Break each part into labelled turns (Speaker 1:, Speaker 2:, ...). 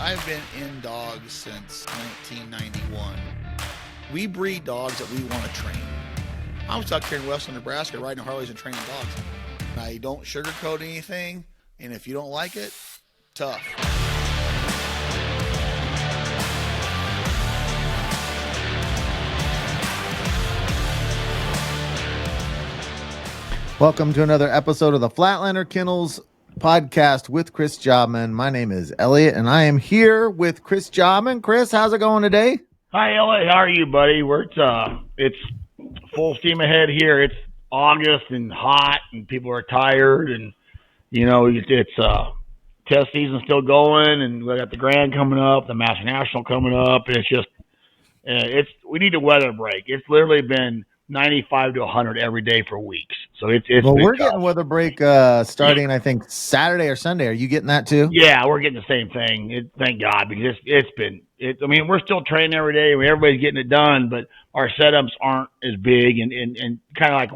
Speaker 1: I've been in dogs since 1991. We breed dogs that we want to train. I was out here in western Nebraska riding Harleys and training dogs. I don't sugarcoat anything, and if you don't like it, tough.
Speaker 2: Welcome to another episode of the Flatlander Kennels podcast with Chris Jobman. My name is Elliot, and I am here with Chris Jobman. Chris, how's it going today?
Speaker 3: Hi, Elliot. How are you, buddy? It's full steam ahead here. It's August and hot, and people are tired, and it's test season still going, and we got the Grand coming up, the Master National coming up, and we need a weather break. It's literally been 95 to 100 every day for weeks. So
Speaker 2: we're getting weather break starting, I think, Saturday or Sunday. Are you getting that too?
Speaker 3: Yeah, we're getting the same thing. Thank God, because we're still training every day. Everybody's getting it done, but our setups aren't as big and kind of like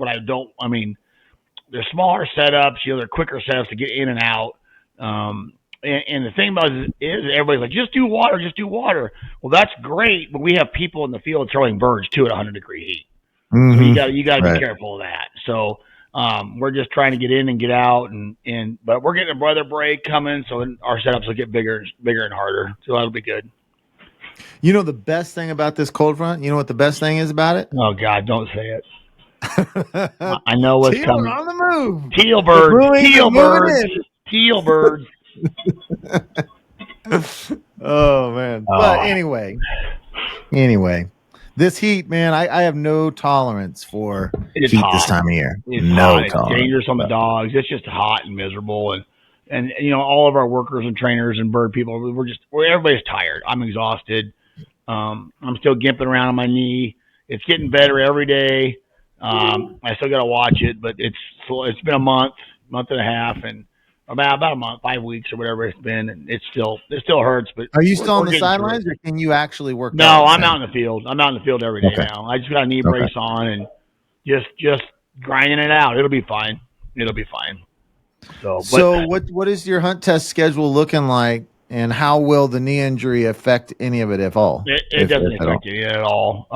Speaker 3: they're smaller setups. They're quicker setups to get in and out. And the thing about it is everybody's like, just do water. Well, that's great, but we have people in the field throwing birds too at 100-degree heat.
Speaker 2: Mm-hmm.
Speaker 3: So you got to be careful of that. So we're just trying to get in and get out, but we're getting a weather break coming, so our setups will get bigger and harder. So that'll be good.
Speaker 2: You know the best thing about this cold front? You know what the best thing is about it?
Speaker 3: Oh God, don't say it. I know what's
Speaker 2: Teal
Speaker 3: coming.
Speaker 2: On the move.
Speaker 3: Teal birds.
Speaker 2: Oh man. But anyway. This heat, man, I have no tolerance for heat this time of year.
Speaker 3: It's hot. It's dangerous on the dogs. It's just hot and miserable, and all of our workers and trainers and bird people, everybody's tired. I'm exhausted. I'm still gimping around on my knee. It's getting better every day. I still got to watch it, but it's been a month and a half, and about a month, 5 weeks or whatever it's been, and it still hurts. But
Speaker 2: are you still on the sidelines, or can you actually work?
Speaker 3: No, I'm out in the field. I'm out in the field every day now. I just got a knee brace on and just grinding it out. It'll be fine. So
Speaker 2: what is your hunt test schedule looking like, and how will the knee injury affect any of it, if all?
Speaker 3: It doesn't affect it at all.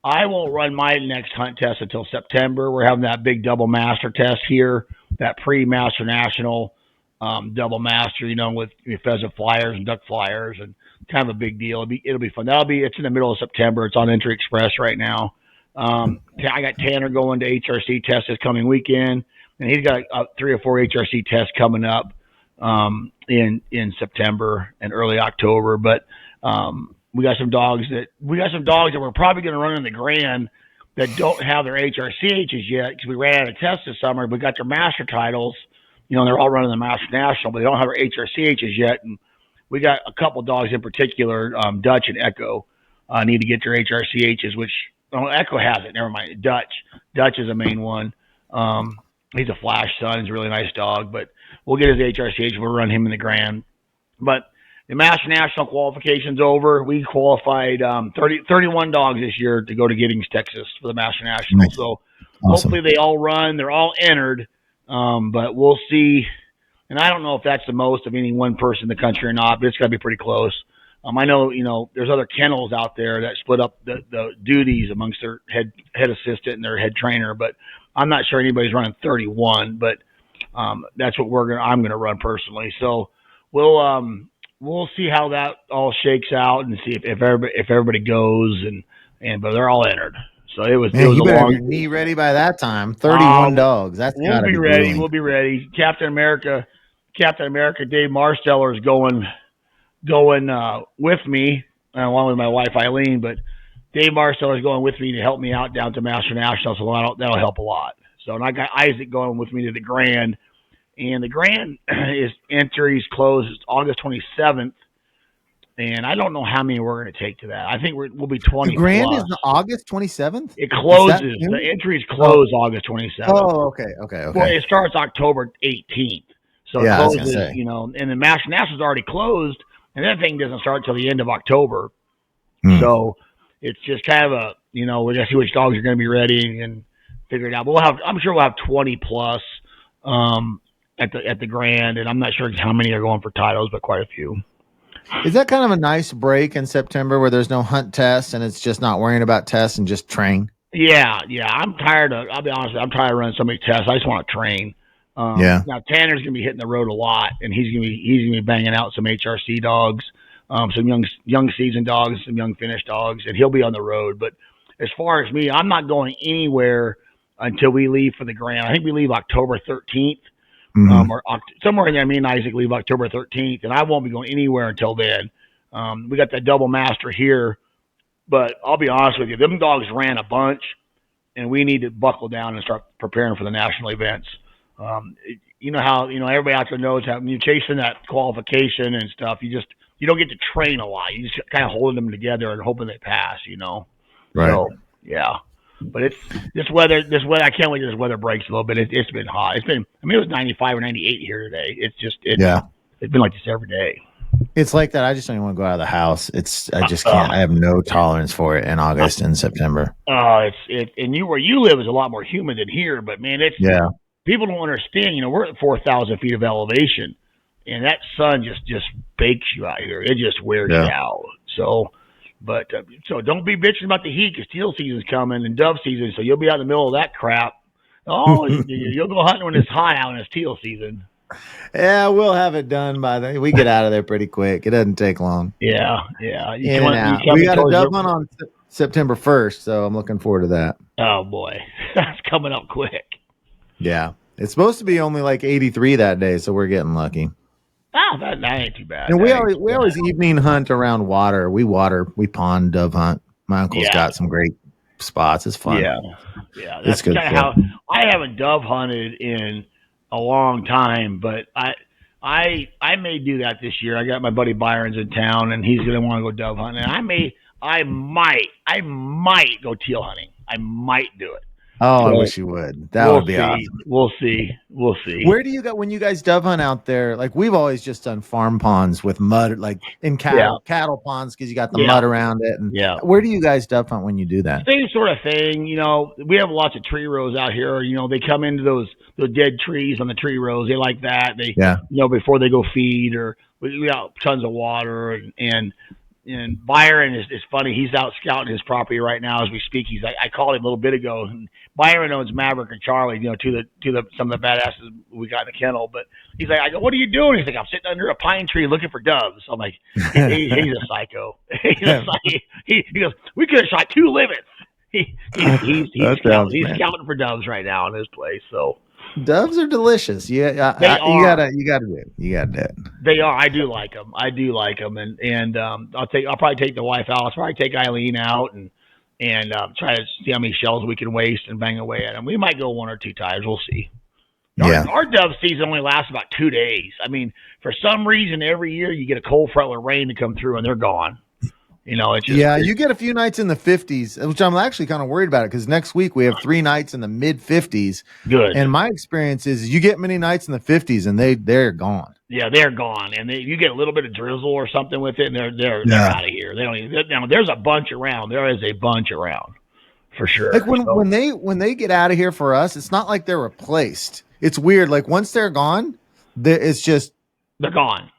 Speaker 3: I won't run my next hunt test until September. We're having that big double master test here, that pre-master national double master, with pheasant flyers and duck flyers, and kind of a big deal. It'll be fun. It's in the middle of September. It's on Entry Express right now. I got Tanner going to HRC test this coming weekend, and he's got 3 or 4 HRC tests coming up in September and early October. But we got some dogs that we're probably going to run in the Grand that don't have their HRCHs yet, because we ran out of tests this summer. We got their master titles, they're all running the Master National, but they don't have their HRCHs yet. And we got a couple dogs in particular, Dutch and Echo, need to get their HRCHs, which Echo has it. Never mind. Dutch is the main one. He's a flash son. He's a really nice dog, but we'll get his HRCH. We'll run him in the Grand. But the Master National qualification's over. We qualified 31 dogs this year to go to Giddings, Texas for the Master National. Nice. So hopefully they all run. They're all entered, but we'll see. And I don't know if that's the most of any one person in the country or not, but it's got to be pretty close. I know, there's other kennels out there that split up the duties amongst their head assistant and their head trainer, but I'm not sure anybody's running 31, but that's what I'm going to run personally. So we'll see how that all shakes out and see if everybody goes but they're all entered. So it was a long.
Speaker 2: Your knee ready by that time. 31 dogs. That's
Speaker 3: we'll be ready. Grueling. We'll be ready. Captain America, Dave Marsteller is going with me, along with my wife Eileen. But Dave Marsteller is going with me to help me out down to Master National, so that'll help a lot. So, and I got Isaac going with me to the Grand. And the Grand entries closed August 27th, and I don't know how many we're going to take to that. I think we'll be 20.
Speaker 2: The Grand is August 27th.
Speaker 3: It closes. The entries close August 27th.
Speaker 2: Oh, okay.
Speaker 3: Well, it starts October 18th, so it closes. And the Master National's already closed, and that thing doesn't start till the end of October. So it's just kind of we're going to see which dogs are going to be ready and figure it out. But I'm sure we'll have 20 plus. At the Grand, and I'm not sure how many are going for titles, but quite a few.
Speaker 2: Is that kind of a nice break in September where there's no hunt tests and it's just not worrying about tests and just train?
Speaker 3: Yeah. I'm tired of. I'll be honest. I'm tired of running so many tests. I just want to train.
Speaker 2: Yeah.
Speaker 3: Now Tanner's gonna be hitting the road a lot, and he's gonna be banging out some HRC dogs, some young seasoned dogs, some young finished dogs, and he'll be on the road. But as far as me, I'm not going anywhere until we leave for the Grand. I think we leave October 13th, or somewhere in there. Me and Isaac leave October 13th, and I won't be going anywhere until then. We got that double master here, but I'll be honest with you, them dogs ran a bunch, and we need to buckle down and start preparing for the national events. You know how everybody out there knows how when you're chasing that qualification and stuff, you don't get to train a lot. You just kind of holding them together and hoping they pass.
Speaker 2: Right.
Speaker 3: So yeah, but it's this weather. I can't wait till this weather breaks a little bit. It's been hot. It was 95 or 98 here today. It's been like this every day.
Speaker 2: It's like that. I just don't even want to go out of the house. I just can't. I have no tolerance for it in August and September.
Speaker 3: And where you live is a lot more humid than here, but man, people don't understand. We're at 4,000 feet of elevation, and that sun just bakes you out here. It just wears you out. So, so don't be bitching about the heat because teal season's coming and dove season. So you'll be out in the middle of that crap. Oh, you'll go hunting when it's hot out and it's teal season.
Speaker 2: Yeah, we'll have it done we get out of there pretty quick. It doesn't take long.
Speaker 3: Yeah.
Speaker 2: We got a dove hunt on September 1st, so I'm looking forward to that.
Speaker 3: Oh boy, that's coming up quick.
Speaker 2: Yeah, it's supposed to be only like 83 that day, so we're getting lucky.
Speaker 3: Oh, that ain't too bad.
Speaker 2: And we always evening hunt around water. We pond dove hunt. My uncle's got some great spots. It's fun.
Speaker 3: Yeah. That's kind of how I haven't dove hunted in a long time, but I may do that this year. I got my buddy Byron's in town, and he's gonna want to go dove hunting. And I might go teal hunting. I might do it.
Speaker 2: Oh, I wish you would. That would be awesome.
Speaker 3: We'll see.
Speaker 2: Where do you go when you guys dove hunt out there? Like we've always just done farm ponds with mud, like in cattle ponds because you got the mud around it. And where do you guys dove hunt when you do that?
Speaker 3: Same sort of thing. We have lots of tree rows out here. They come into those dead trees on the tree rows. They like that. They before they go feed, or we got tons of water and Byron is funny. He's out scouting his property right now as we speak. I called him a little bit ago. And Byron owns Maverick and Charlie, to some of the badasses we got in the kennel. But he's like, I go, what are you doing? He's like, I'm sitting under a pine tree looking for doves. I'm like, he's a psycho. He goes, we could have shot 2 livets. He's scouting for doves right now in his place. So
Speaker 2: doves are delicious. You gotta do it.
Speaker 3: They are. I do like them. And I'll probably take the wife out. I'll probably take Eileen out and try to see how many shells we can waste and bang away at them. We might go 1 or 2 times. We'll see. Our dove season only lasts about 2 days. I mean, for some reason, every year you get a cold front with rain to come through and they're gone. It's just,
Speaker 2: you get a few nights in the 50s, which I'm actually kind of worried about it because next week we have 3 nights in the mid 50s.
Speaker 3: Good.
Speaker 2: And my experience is you get many nights in the 50s and they're gone.
Speaker 3: Yeah, they're gone, and you get a little bit of drizzle or something with it, and they're out of here. They don't even. Now there's a bunch around. There is a bunch around, for sure.
Speaker 2: Like when they get out of here for us, it's not like they're replaced. It's weird. Like once they're gone, it's just
Speaker 3: they're gone.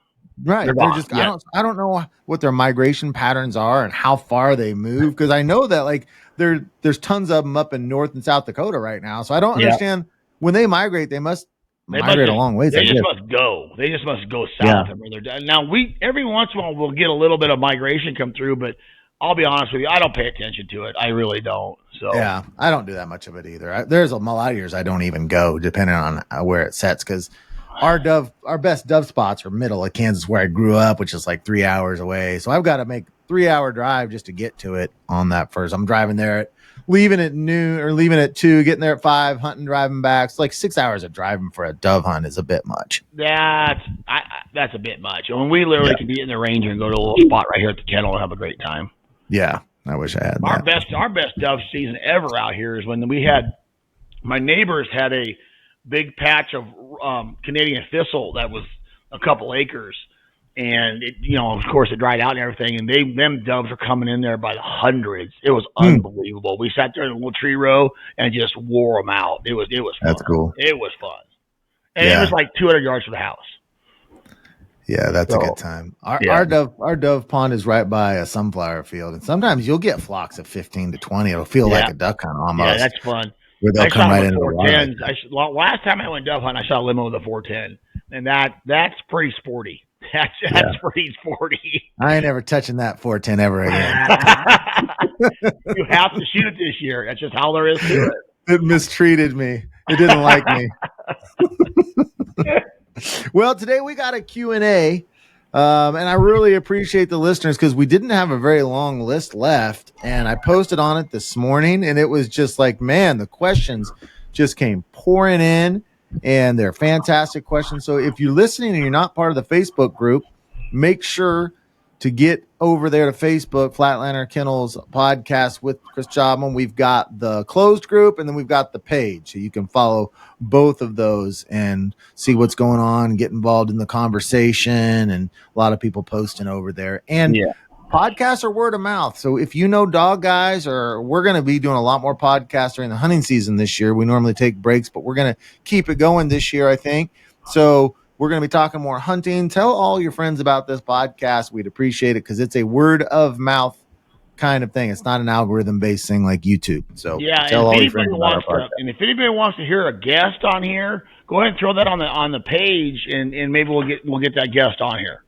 Speaker 2: Right. They're just. I don't know what their migration patterns are and how far they move because I know that like there's tons of them up in North and South Dakota right now. So I don't understand when they migrate. They must migrate a long ways.
Speaker 3: They just must go. They just must go south of where they're done. Now every once in a while we'll get a little bit of migration come through, but I'll be honest with you, I don't pay attention to it. I really don't. So
Speaker 2: yeah, I don't do that much of it either. There's a lot of years I don't even go, depending on where it sets, because our best dove spots are middle of Kansas, where I grew up, which is like 3 hours away. So I've got to make 3-hour drive just to get to it on that first. I'm driving there leaving at noon or leaving at 2, getting there at 5, hunting, driving back. It's like 6 hours of driving for a dove hunt is a bit much.
Speaker 3: That's a bit much. I mean, we literally can be in the ranger and go to a little spot right here at the kennel and have a great time.
Speaker 2: Yeah, I wish I had
Speaker 3: our best dove season ever out here is when my neighbors had a big patch of Canadian thistle that was a couple acres, and it, of course, it dried out and everything. And them doves were coming in there by the hundreds. It was unbelievable. We sat there in a little tree row and just wore them out. It was fun.
Speaker 2: That's cool.
Speaker 3: It was fun, and it was like 200 yards from the house.
Speaker 2: Yeah, that's a
Speaker 3: So,
Speaker 2: good time. Our,
Speaker 3: yeah.
Speaker 2: our dove pond is right by a sunflower field, and sometimes you'll get flocks of 15 to 20. It'll feel like
Speaker 3: Yeah.
Speaker 2: a duck hunt
Speaker 3: Yeah,
Speaker 2: almost,
Speaker 3: that's fun.
Speaker 2: where they'll
Speaker 3: I
Speaker 2: come
Speaker 3: shot him
Speaker 2: right
Speaker 3: with
Speaker 2: into the water.
Speaker 3: 410s. Last time I went dove hunting, I shot a limo with a 410, and that's pretty sporty. That's pretty sporty.
Speaker 2: I ain't ever touching that 410 ever again.
Speaker 3: You have to shoot it this year. That's just how there is to it.
Speaker 2: It mistreated me. It didn't like me. Well, today we got a Q&A, and I really appreciate the listeners because we didn't have a very long list left, and I posted on it this morning, and it was just like, man, the questions just came pouring in, and they're fantastic questions. So if you're listening and you're not part of the Facebook group, make sure to get over there to Facebook, Flatlander Kennels Podcast with Chris Jobman. We've got the closed group, and then we've got the page. So you can follow both of those and see what's going on, get involved in the conversation, and a lot of people posting over there. And podcasts are word of mouth. So if you know dog guys, or we're going to be doing a lot more podcasts during the hunting season this year. We normally take breaks, but we're going to keep it going this year, I think. So we're going to be talking more hunting. Tell all your friends about this podcast. We'd appreciate it because it's a word of mouth kind of thing. It's not an algorithm based thing like YouTube. So tell all your friends about our podcast.
Speaker 3: And if anybody wants to hear a guest on here, go ahead and throw that on the page, and maybe we'll get that guest on here.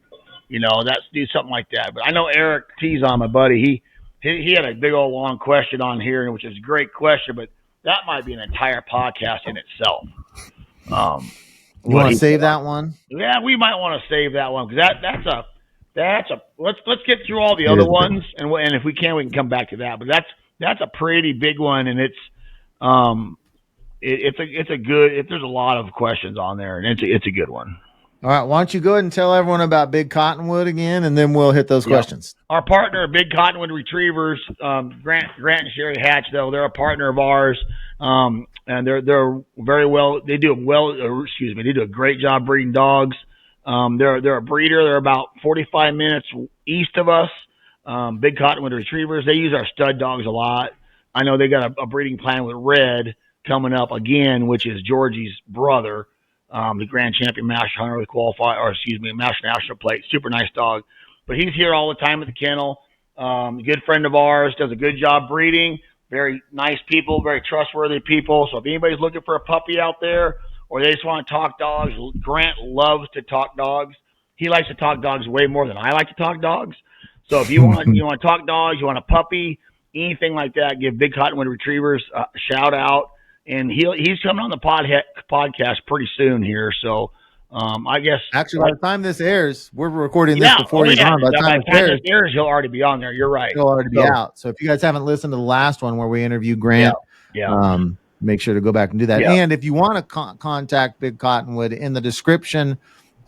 Speaker 3: That's do something like that. But I know Eric T's on, my buddy. He had a big old long question on here, which is a great question, but that might be an entire podcast in itself.
Speaker 2: You want to save that one?
Speaker 3: Yeah, we might want to save that one because that's a let's get through all the other ones, and if we can come back to that. But that's a pretty big one, and it's a good. There's a lot of questions on there, and it's a good one.
Speaker 2: All right, why don't you go ahead and tell everyone about Big Cottonwood again, and then we'll hit those questions.
Speaker 3: Our partner, Big Cottonwood Retrievers, Grant and Sherry Hatch, though they're a partner of ours, and they're very well. They do a great job breeding dogs. They're a breeder. They're about 45 minutes east of us. Big Cottonwood Retrievers. They use our stud dogs a lot. I know they got a breeding plan with Red coming up again, which is Georgie's brother. The grand champion master hunter with master national plate. Super nice dog. But he's here all the time at the kennel. A good friend of ours, does a good job breeding. Very nice people, very trustworthy people. So if anybody's looking for a puppy out there, or they just want to talk dogs, Grant loves to talk dogs. He likes to talk dogs way more than I like to talk dogs. So if you want to talk dogs, you want a puppy, anything like that, give Big Cottonwood Retrievers a shout out. And he's coming on the podcast pretty soon here. So I guess
Speaker 2: actually, by the time this airs, we're recording this before he's on. By the time
Speaker 3: this airs, he'll already be on there. You're right.
Speaker 2: He'll already be out. So if you guys haven't listened to the last one where we interviewed Grant, make sure to go back and do that. Yeah. And if you want to contact Big Cottonwood, in the description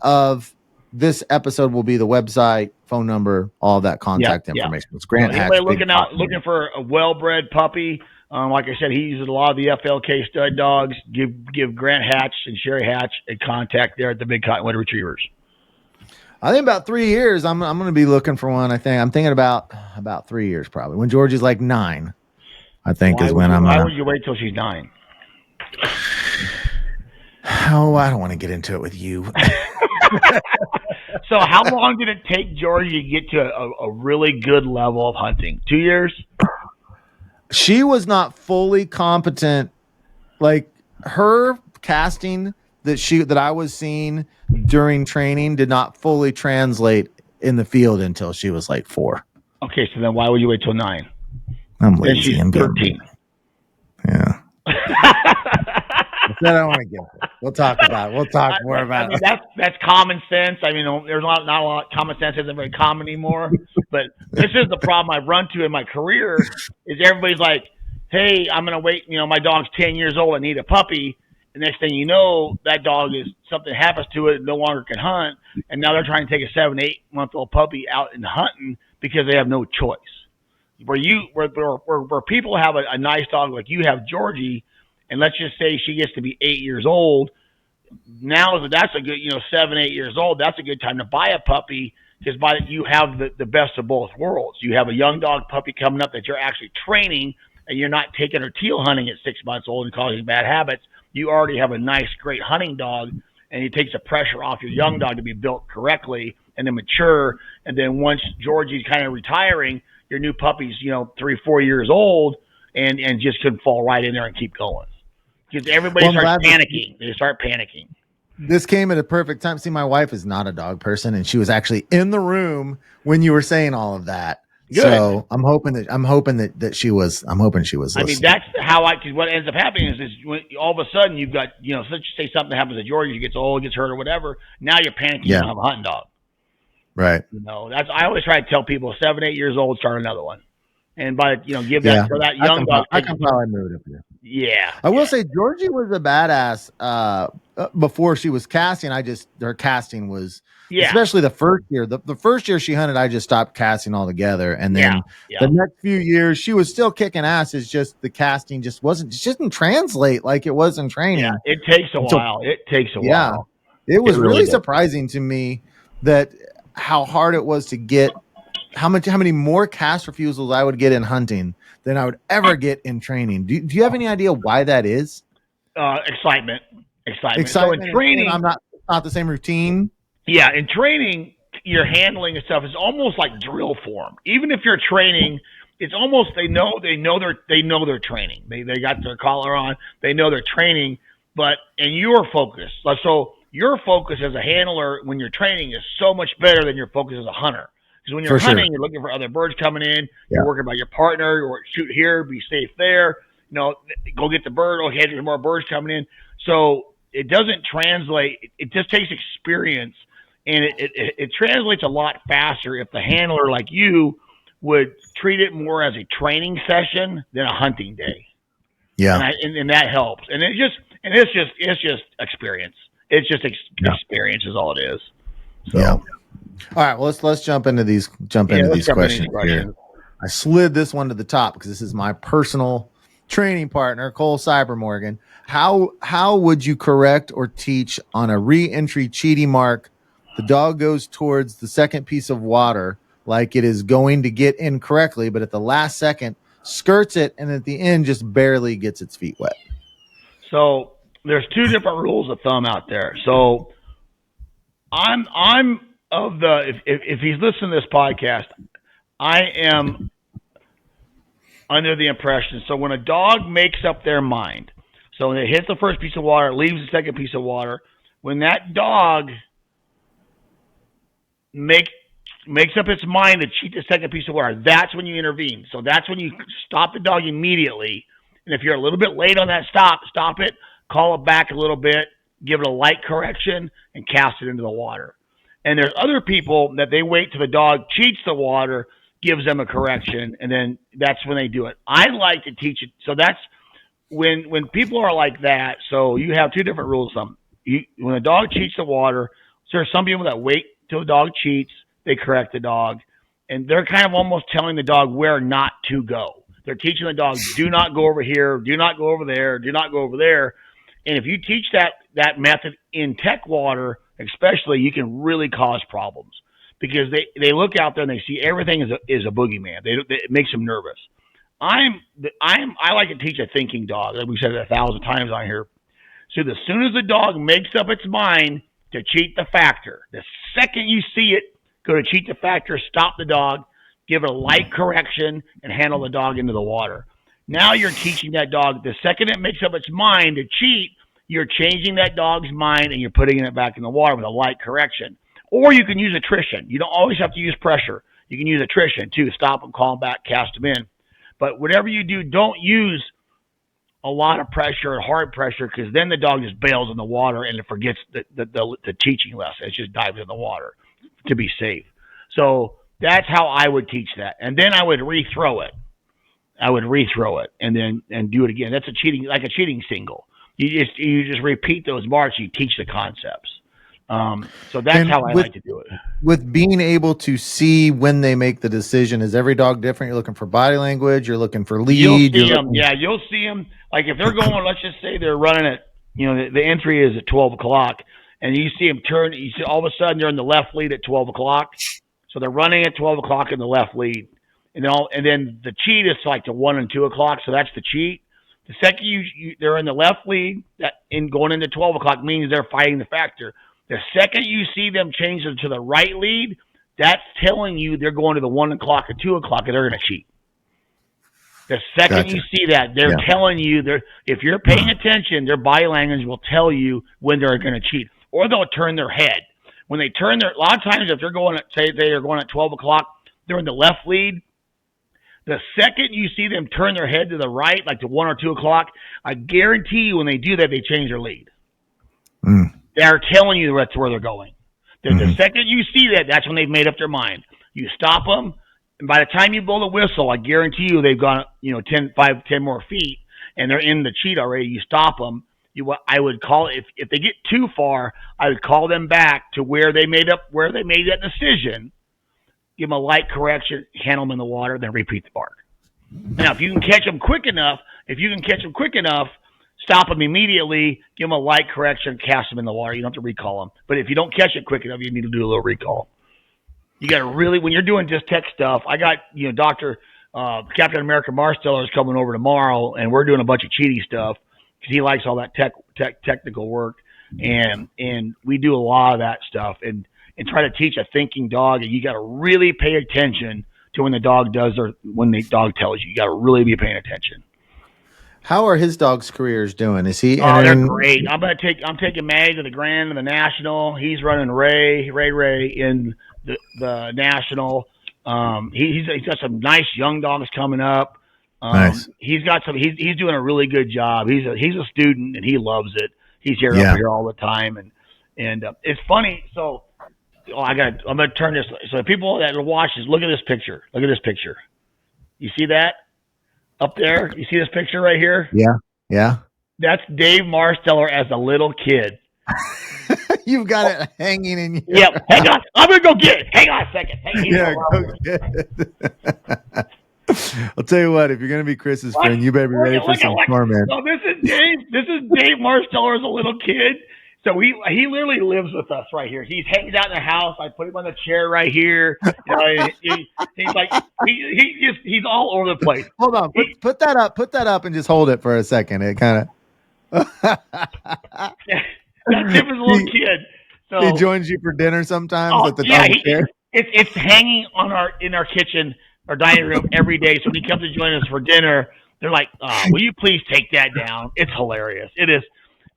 Speaker 2: of this episode will be the website, phone number, all that contact information. It's Grant Hatch.
Speaker 3: Looking for a well-bred puppy. Like I said, he uses a lot of the FLK stud dogs. Give Grant Hatch and Sherry Hatch a contact there at the Big Cottonwood Retrievers.
Speaker 2: I think about 3 years. I'm going to be looking for one. I'm thinking about 3 years probably. When Georgie's like 9, I think is when I'm.
Speaker 3: Why would you wait till she's 9?
Speaker 2: Oh, I don't want to get into it with you.
Speaker 3: So how long did it take Georgie to get to a really good level of hunting? 2 years?
Speaker 2: She was not fully competent. Like her casting that I was seeing during training did not fully translate in the field until she was like 4.
Speaker 3: Okay, so then why would you wait till 9?
Speaker 2: I'm lazy.
Speaker 3: I'm 13.
Speaker 2: Yeah. I don't want to get it. We'll talk about it. We'll talk more about it.
Speaker 3: That's common sense. I mean, there's not a lot. Common sense isn't very common anymore. But this is the problem I've run to in my career. Is everybody's like, "Hey, I'm gonna wait. My dog's 10 years old. I need a puppy." The next thing you know, that dog something happens to it, no longer can hunt, and now they're trying to take a 7-8 month old puppy out and hunting because they have no choice. Where people have a nice dog like you have, Georgie. And let's just say she gets to be 8 years old. Now that's a good, 7, 8 years old. That's a good time to buy a puppy because you have the best of both worlds. You have a young dog puppy coming up that you're actually training, and you're not taking her teal hunting at 6 months old and causing bad habits. You already have a nice, great hunting dog, and it takes the pressure off your young dog to be built correctly and then mature. And then once Georgie's kind of retiring, your new puppy's 3-4 years old and just could fall right in there and keep going. Because everybody starts panicking. They start panicking.
Speaker 2: This came at a perfect time. See, my wife is not a dog person, and she was actually in the room when you were saying all of that. Good. So I'm hoping that she was. I'm hoping she was.
Speaker 3: I mean, that's how because what ends up happening is when all of a sudden you've got let's say something happens to Georgie, he gets old, gets hurt, or whatever. Now you're panicking. You don't have a hunting dog.
Speaker 2: Right.
Speaker 3: That's I always try to tell people 7, 8 years old, start another one, and by give that for that young dog.
Speaker 2: I can probably move it up here.
Speaker 3: Yeah,
Speaker 2: I will say Georgie was a badass before she was casting. Her casting was, especially the first year. The first year she hunted, I just stopped casting altogether, and then the next few years she was still kicking ass. It's just the casting just didn't translate like it was in training.
Speaker 3: Yeah, it takes a while. It takes a while.
Speaker 2: It was really surprising to me that how hard it was to get. How many more cast refusals I would get in hunting than I would ever get in training. Do you have any idea why that is?
Speaker 3: Excitement. So in training,
Speaker 2: I'm not the same routine.
Speaker 3: Yeah, in training, your handling and stuff is almost like drill form. Even if you're training, it's almost they know they're training. They got their collar on. They know they're training, and you're focused. So your focus as a handler when you're training is so much better than your focus as a hunter. Because when you're hunting, you're looking for other birds coming in. You're working about your partner. Or shoot here, be safe there. Go get the bird. Okay, there's more birds coming in. So it doesn't translate. It just takes experience, and it translates a lot faster if the handler like you would treat it more as a training session than a hunting day.
Speaker 2: Yeah,
Speaker 3: and that helps. And it's just experience. It's just experience is all it is. So.
Speaker 2: Yeah. All right, well let's jump into these questions here. I slid this one to the top because this is my personal training partner, Cole Cybermorgan. How would you correct or teach on a re-entry cheaty mark? The dog goes towards the second piece of water like it is going to get in correctly, but at the last second skirts it, and at the end just barely gets its feet wet. So
Speaker 3: there's two different rules of thumb out there. So I'm of the if he's listening to this podcast, I am under the impression. So when a dog makes up their mind, so when it hits the first piece of water, leaves the second piece of water, when that dog makes up its mind to cheat the second piece of water, that's when you intervene. So that's when you stop the dog immediately. And if you're a little bit late on that stop it, call it back a little bit, give it a light correction, and cast it into the water. And there's other people that they wait till the dog cheats the water, gives them a correction, and then that's when they do it. I like to teach it. So that's when people are like that. So you have two different rules. When a dog cheats the water, so there's some people that wait till the dog cheats, they correct the dog, and they're kind of almost telling the dog where not to go. They're teaching the dog, do not go over here, do not go over there, do not go over there. And if you teach that method in tech water, especially, you can really cause problems because they look out there and they see everything is a boogeyman. It makes them nervous. I like to teach a thinking dog. Like we said it 1,000 times on here. So as soon as the dog makes up its mind to cheat the factor, the second you see it go to cheat the factor, stop the dog, give it a light correction, and handle the dog into the water. Now you're teaching that dog, the second it makes up its mind to cheat, you're changing that dog's mind and you're putting it back in the water with a light correction. Or you can use attrition. You don't always have to use pressure. You can use attrition too. Stop them, call them back, cast them in. But whatever you do, don't use a lot of pressure and hard pressure because then the dog just bails in the water and it forgets the teaching lesson. It just dives in the water to be safe. So that's how I would teach that. And then I would rethrow it. And do it again. That's a cheating single. You just repeat those marks. You teach the concepts. So that's how I like to do it.
Speaker 2: With being able to see when they make the decision, is every dog different? You're looking for body language. You're looking for lead.
Speaker 3: You'll see them. Yeah, you'll see them. Like if they're going, let's just say they're running at, the entry is at 12 o'clock, and you see them turn. You see all of a sudden they're in the left lead at 12 o'clock. So they're running at 12 o'clock in the left lead, and then the cheat is like to 1 and 2 o'clock. So that's the cheat. The second they're in the left lead, that in going into 12 o'clock means they're fighting the factor. The second you see them change to the right lead, that's telling you they're going to the 1 o'clock or 2 o'clock and they're going to cheat. The second you see that, they're telling you, if you're paying attention, their body language will tell you when they're going to cheat. Or they'll turn their head. When they turn a lot of times if they're going at, say they're going at 12 o'clock, they're in the left lead. The second you see them turn their head to the right, like to 1 or 2 o'clock, I guarantee you when they do that, they change their lead. They're telling you that's where they're going. The second you see that, that's when they've made up their mind. You stop them, and by the time you blow the whistle, I guarantee you they've gone 10 more feet, and they're in the cheat already. You stop them. I would call if they get too far, I would call them back to where they made that decision. Give them a light correction, handle them in the water, then repeat the bark. Now, if you can catch them quick enough, stop them immediately, give them a light correction, cast them in the water. You don't have to recall them. But if you don't catch it quick enough, you need to do a little recall. You got to really, when you're doing just tech stuff, I got, Dr. Captain America Marsteller is coming over tomorrow, and we're doing a bunch of cheaty stuff because he likes all that technical work. And we do a lot of that stuff. And try to teach a thinking dog, and you got to really pay attention to when the dog does or when the dog tells you. You got to really be paying attention.
Speaker 2: How are his dog's careers doing? Is he?
Speaker 3: Oh, they're great. I'm taking Mag to the Grand and the National. He's running Ray in the National. He's got some nice young dogs coming up.
Speaker 2: Nice.
Speaker 3: He's doing a really good job. He's a student and he loves it. He's up here all the time, and it's funny. So. I'm gonna turn this so the people that watch this, look at this picture. Look at this picture. You see that up there? You see this picture right here?
Speaker 2: Yeah.
Speaker 3: That's Dave Marsteller as a little kid.
Speaker 2: You've got it hanging in your
Speaker 3: Yep. Hang on. I'm gonna go get it. Hang on a second.
Speaker 2: Go get it. I'll tell you what, if you're gonna be Chris's friend, you better be ready for some torment.
Speaker 3: So this is Dave Marsteller as a little kid. So he literally lives with us right here. He hangs out in the house. I put him on the chair right here. He's like he's all over the place.
Speaker 2: Hold on, put that up, and just hold it for a second. It kind of
Speaker 3: that's him as a little kid. So
Speaker 2: he joins you for dinner sometimes at the dog chair.
Speaker 3: It's hanging in our kitchen or dining room every day. So when he comes to join us for dinner, they're like, "Will you please take that down?" It's hilarious. It is.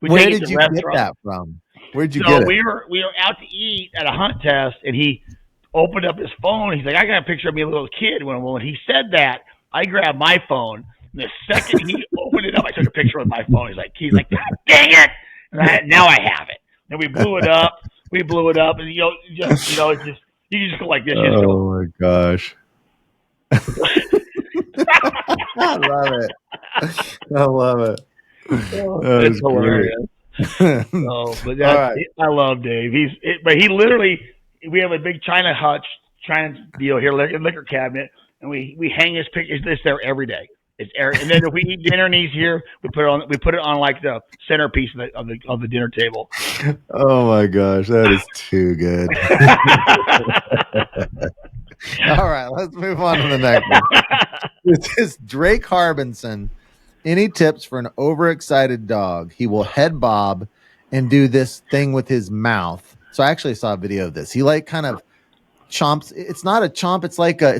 Speaker 2: Where did you get that from? Where'd you get it?
Speaker 3: We were out to eat at a hunt test, and he opened up his phone. He's like, "I got a picture of me as a little kid." When he said that, I grabbed my phone. And the second he opened it up, I took a picture with my phone. He's like, "God dang it!" And now I have it. And we blew it up. And you just go like this.
Speaker 2: Oh my gosh! I love it.
Speaker 3: It's hilarious. But right. I love Dave. But he literally, we have a big China deal here, liquor cabinet, and we hang his pictures there every day. And then if we eat dinner and he's here, we put it on like the centerpiece of the dinner table.
Speaker 2: Oh my gosh, that is too good. All right, let's move on to the next one. This is Drake Harbinson. Any tips for an overexcited dog? He will head bob and do this thing with his mouth. So I actually saw a video of this. He kind of chomps. It's not a chomp. It's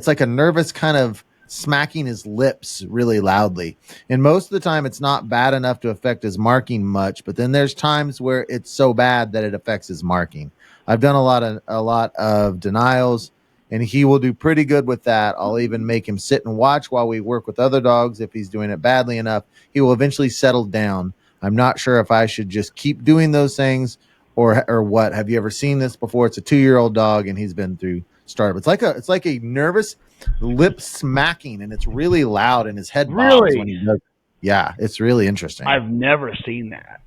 Speaker 2: like a nervous kind of smacking his lips really loudly. And most of the time it's not bad enough to affect his marking much, but then there's times where it's so bad that it affects his marking. I've done a lot of denials, and he will do pretty good with that. I'll even make him sit and watch while we work with other dogs. If he's doing it badly enough, he will eventually settle down. I'm not sure if I should just keep doing those things or what. Have you ever seen this before? It's a 2-year-old dog, and he's been through startup. It's like a nervous lip smacking, and it's really loud, and his head bobs
Speaker 3: really?
Speaker 2: When he does. Yeah, it's really interesting.
Speaker 3: I've never seen that.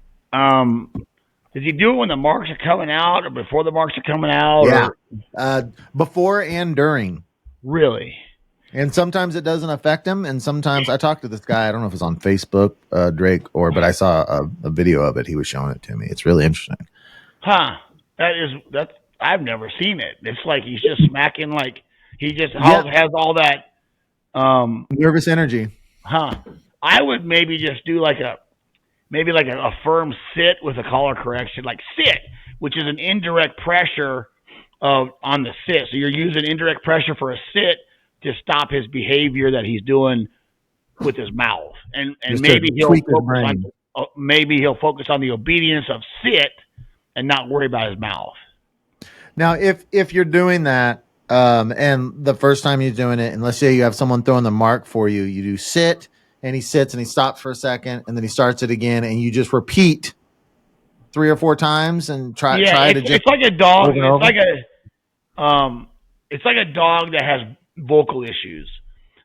Speaker 3: Does he do it when the marks are coming out or before the marks are coming out?
Speaker 2: Yeah, before and during.
Speaker 3: Really?
Speaker 2: And sometimes it doesn't affect him, and sometimes I talked to this guy. I don't know if it's on Facebook, Drake, but I saw a video of it. He was showing it to me. It's really interesting.
Speaker 3: Huh? That's I've never seen it. It's like he's just smacking, like he just has all that
Speaker 2: nervous energy.
Speaker 3: Huh? I would maybe just do like a firm sit with a collar correction, like sit, which is an indirect pressure on the sit. So you're using indirect pressure for a sit to stop his behavior that he's doing with his mouth, and
Speaker 2: Just to
Speaker 3: maybe he'll
Speaker 2: tweak his
Speaker 3: focus on
Speaker 2: brain.
Speaker 3: the obedience of sit and not worry about his mouth.
Speaker 2: Now, if you're doing that, and the first time you're doing it, and let's say you have someone throwing the mark for you, you do sit, and he sits and he stops for a second, and then he starts it again, and you just repeat 3 or 4 times and try to just
Speaker 3: it's like a dog.
Speaker 2: over and over.
Speaker 3: It's like a dog that has vocal issues.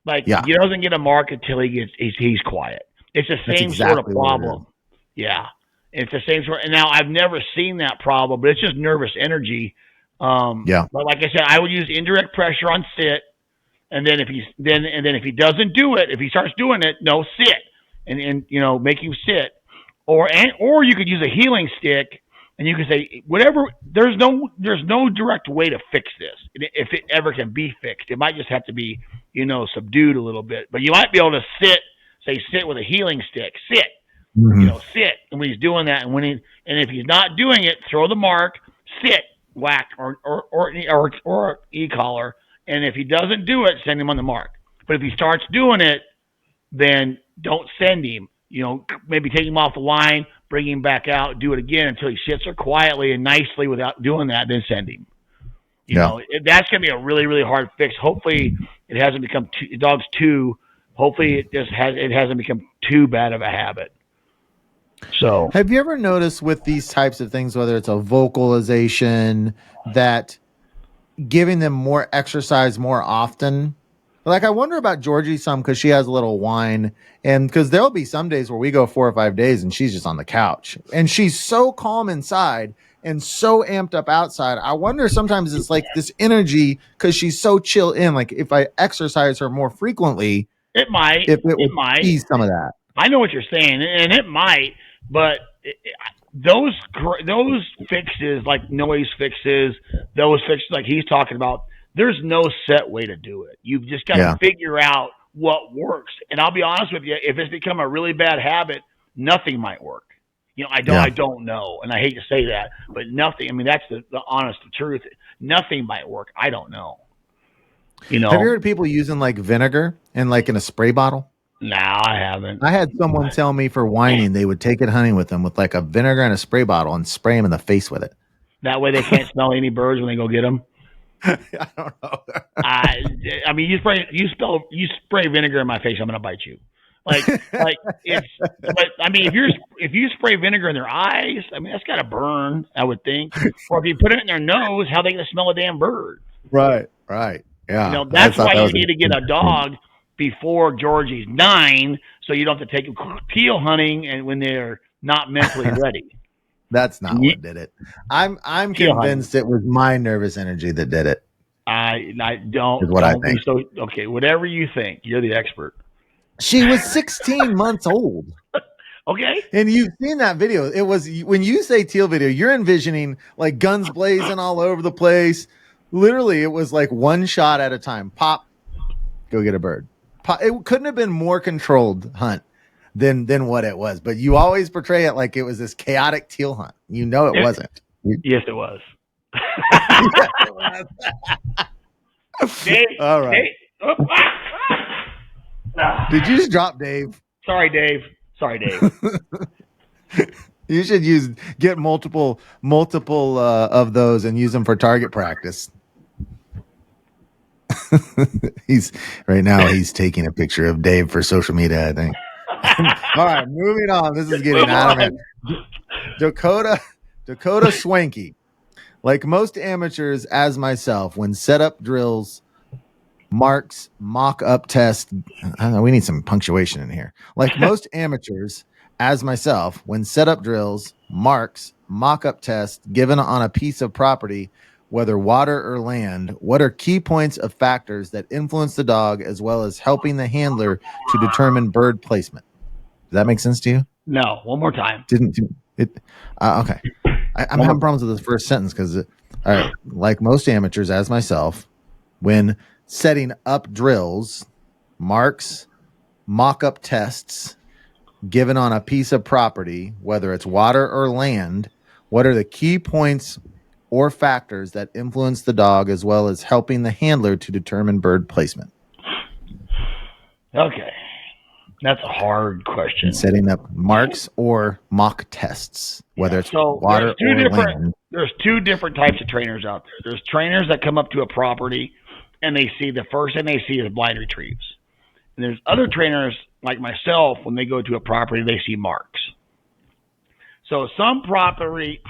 Speaker 3: Like
Speaker 2: Yeah.
Speaker 3: he doesn't get a mark until he's quiet. It's the
Speaker 2: That's
Speaker 3: same
Speaker 2: exactly
Speaker 3: sort of
Speaker 2: what it
Speaker 3: problem. Yeah, it's the same sort. And now I've never seen that problem, but it's just nervous energy.
Speaker 2: Yeah.
Speaker 3: But like I said, I would use indirect pressure on sit, and then if he doesn't do it, if he starts doing it, no, sit, and make him sit, or you could use a healing stick, and you could say whatever. There's no direct way to fix this, if it ever can be fixed. It might just have to be subdued a little bit, but you might be able to sit with a healing stick, sit.
Speaker 2: Mhm.
Speaker 3: Sit, and when he's doing that, and if he's not doing it, throw the mark, sit, whack, or e-collar, and if he doesn't do it, send him on the mark. But if he starts doing it, then don't send him. Maybe take him off the line, bring him back out, do it again until he sits there quietly and nicely without doing that, then send him. That's going to be a really, really hard fix. Hopefully, it hasn't become hopefully it hasn't become too bad of a habit. So,
Speaker 2: have you ever noticed with these types of things, whether it's a vocalization, that giving them more exercise more often? Like, I wonder about Georgie some, because she has a little whine, and because there'll be some days where we go 4 or 5 days and she's just on the couch and she's so calm inside and so amped up outside. I wonder sometimes it's like this energy because she's so chill in. Like, if I exercise her more frequently,
Speaker 3: it might.
Speaker 2: It would ease some of that.
Speaker 3: I know what you're saying, and it might, but those fixes, like noise fixes, those fixes like he's talking about, there's no set way to do it. You've just got to figure out what works. And I'll be honest with you, if it's become a really bad habit, nothing might work. I don't know, and I hate to say that, but nothing. I mean, that's the honest truth. Nothing might work. I don't know.
Speaker 2: Have you heard of people using like vinegar and like in a spray bottle?
Speaker 3: No, I haven't.
Speaker 2: I had someone tell me for whining they would take it hunting with them with like a vinegar and a spray bottle and spray them in the face with it.
Speaker 3: That way they can't smell any birds when they go get them.
Speaker 2: I don't know.
Speaker 3: I mean, you spray vinegar in my face, I'm gonna bite you. Like it's. But I mean, if you spray vinegar in their eyes, I mean that's gotta burn, I would think. Or if you put it in their nose, how they gonna smell a damn bird?
Speaker 2: Right. Yeah.
Speaker 3: That's why you need to get a dog before Georgie's 9, so you don't have to take them teal hunting and when they're not mentally ready.
Speaker 2: That's not what did it. I'm convinced it was my nervous energy that did it.
Speaker 3: I don't.
Speaker 2: Is what
Speaker 3: don't
Speaker 2: I think.
Speaker 3: So okay, whatever you think, you're the expert.
Speaker 2: She was 16 months old.
Speaker 3: Okay.
Speaker 2: And you've seen that video. It was when you say teal video, you're envisioning like guns blazing all over the place. Literally, it was like one shot at a time. Pop, go get a bird. Pop. It couldn't have been more controlled hunt than what it was. But you always portray it like it was this chaotic teal hunt. It wasn't.
Speaker 3: Yes, it was.
Speaker 2: Yes, it was.
Speaker 3: Dave,
Speaker 2: all right.
Speaker 3: Dave,
Speaker 2: Did you just drop Dave?
Speaker 3: Sorry, Dave.
Speaker 2: You should get multiple of those and use them for target practice. He's taking a picture of Dave for social media, I think. All right, moving on. This is getting out of hand. Dakota Swanky. Like most amateurs, as myself, when setup drills, marks, mock-up test. I don't know, we need some punctuation in here. Like most amateurs, as myself, when setup drills, marks, mock-up test given on a piece of property, whether water or land, what are key points of factors that influence the dog as well as helping the handler to determine bird placement? Does that make sense to you?
Speaker 3: No, one more time.
Speaker 2: Didn't it? Okay. I'm having problems with this first sentence because, all right, like most amateurs, as myself, when setting up drills, marks, mock-up tests given on a piece of property, whether it's water or land? What are the key points or factors that influence the dog, as well as helping the handler to determine bird placement?
Speaker 3: Okay. That's a hard question.
Speaker 2: And setting up marks or mock tests, whether it's water or land.
Speaker 3: There's two different types of trainers out there. There's trainers that come up to a property and they see the first thing they see is blind retrieves. And there's other trainers like myself, when they go to a property, they see marks. So some properties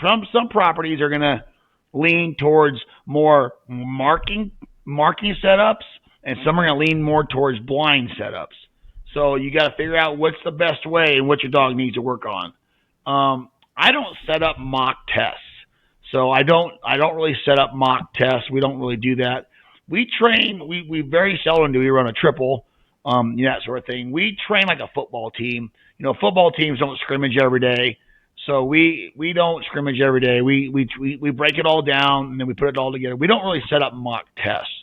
Speaker 3: are going to lean towards more marking setups, and some are going to lean more towards blind setups. So you got to figure out what's the best way and what your dog needs to work on. I don't set up mock tests. So I don't really set up mock tests. We don't really do that. We train, we very seldom do we run a triple, that sort of thing. We train like a football team. Football teams don't scrimmage every day. So we don't scrimmage every day. We break it all down and then we put it all together. We don't really set up mock tests.